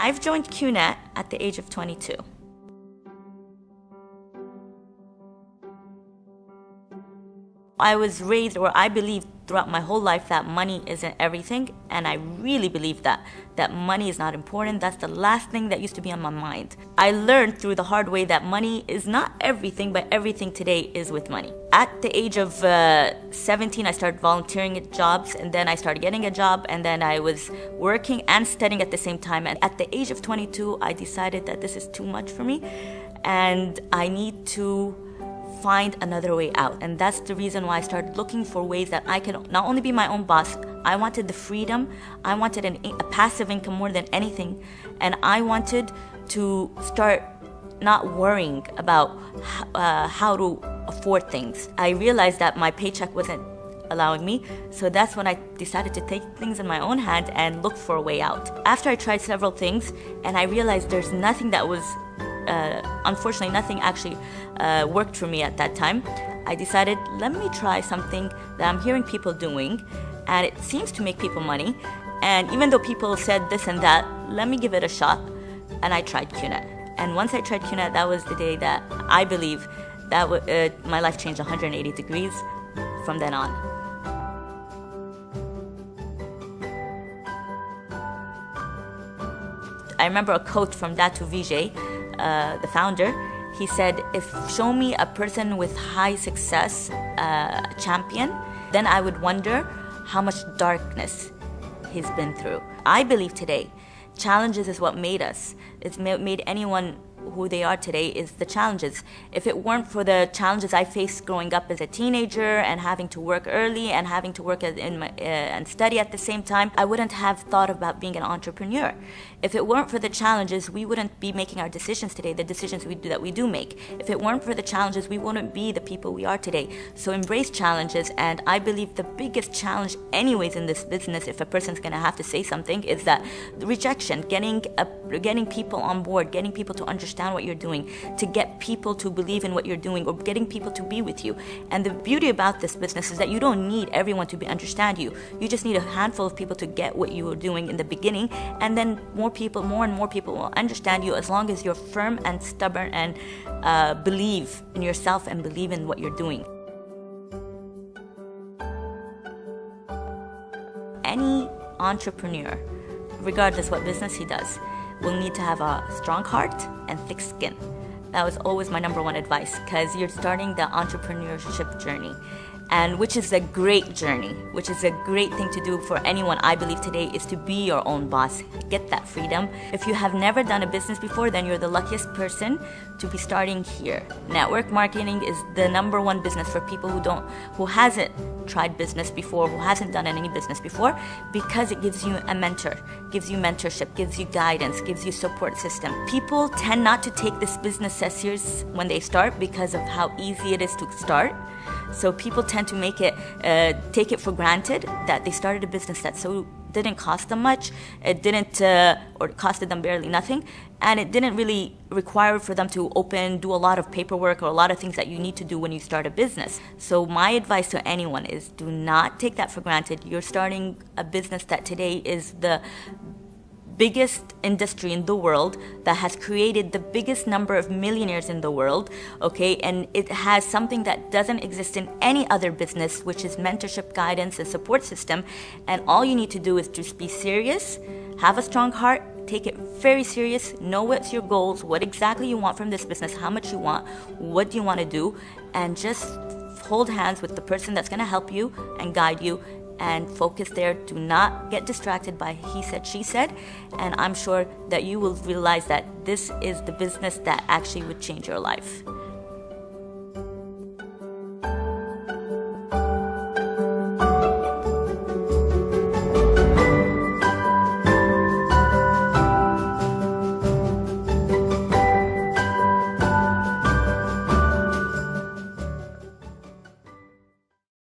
I've joined Kyonet at the age of 22. I was raised, or I believed throughout my whole life, that money isn't everything, and I really believe that money is not important. That's the last thing that used to be on my mind. I learned through the hard way that money is not everything, but everything today is with money. At the age of 17, I started volunteering at jobs, and then I started getting a job, and then I was working and studying at the same time. And at the age of 22, I decided that this is too much for me, and I need to find another way out. And that's the reason why I started looking for ways that I can not only be my own boss. I wanted the freedom, I wanted a passive income more than anything, and I wanted to start not worrying about how to afford things. I realized that my paycheck wasn't allowing me, so that's when I decided to take things in my own hand and look for a way out. After I tried several things, and I realized there's nothing that was unfortunately, nothing actually worked for me at that time. I decided, let me try something that I'm hearing people doing, and it seems to make people money. And even though people said this and that, let me give it a shot. And I tried Kyonet. And once I tried Kyonet, that was the day that I believe that my life changed 180 degrees from then on. I remember a quote from Datu Vijay, the founder. He said, show me a person with high success, champion, then I would wonder how much darkness he's been through. I believe today, challenges is what made us. It's made anyone who they are today is the challenges. If it weren't for the challenges I faced growing up as a teenager and having to work early and having to work and study at the same time, I wouldn't have thought about being an entrepreneur. If it weren't for the challenges, we wouldn't be making our decisions today, the decisions that we do make. If it weren't for the challenges, we wouldn't be the people we are today. So embrace challenges, and I believe the biggest challenge anyways in this business, if a person's gonna have to say something, is that the rejection, getting people on board, getting people to understand what you're doing, to get people to believe in what you're doing, or getting people to be with you. And the beauty about this business is that you don't need everyone to understand you. You just need a handful of people to get what you are doing in the beginning, and then more and more people will understand you as long as you're firm and stubborn and believe in yourself and believe in what you're doing. Any entrepreneur, regardless what business he does, will need to have a strong heart and thick skin. That was always my number one advice, because you're starting the entrepreneurship journey, and which is a great journey, which is a great thing to do for anyone. I believe today is to be your own boss, get that freedom. If you have never done a business before, then you're the luckiest person to be starting here. Network marketing is the number one business for people who hasn't tried business before, who hasn't done any business before, because it gives you a mentor, gives you mentorship, gives you guidance, gives you support system. People tend not to take this business as serious when they start because of how easy it is to start. So people tend to take it for granted that they started a business that didn't cost them much, it didn't, or it costed them barely nothing, and it didn't really require for them to do a lot of paperwork or a lot of things that you need to do when you start a business. So my advice to anyone is, do not take that for granted. You're starting a business that today is the biggest industry in the world, that has created the biggest number of millionaires in the world, okay? And it has something that doesn't exist in any other business, which is mentorship, guidance, and support system. And all you need to do is just be serious, have a strong heart, take it very serious, know what's your goals, what exactly you want from this business, how much you want, what do you want to do, and just hold hands with the person that's going to help you and guide you, and focus there. Do not get distracted by he said, she said, and I'm sure that you will realize that this is the business that actually would change your life.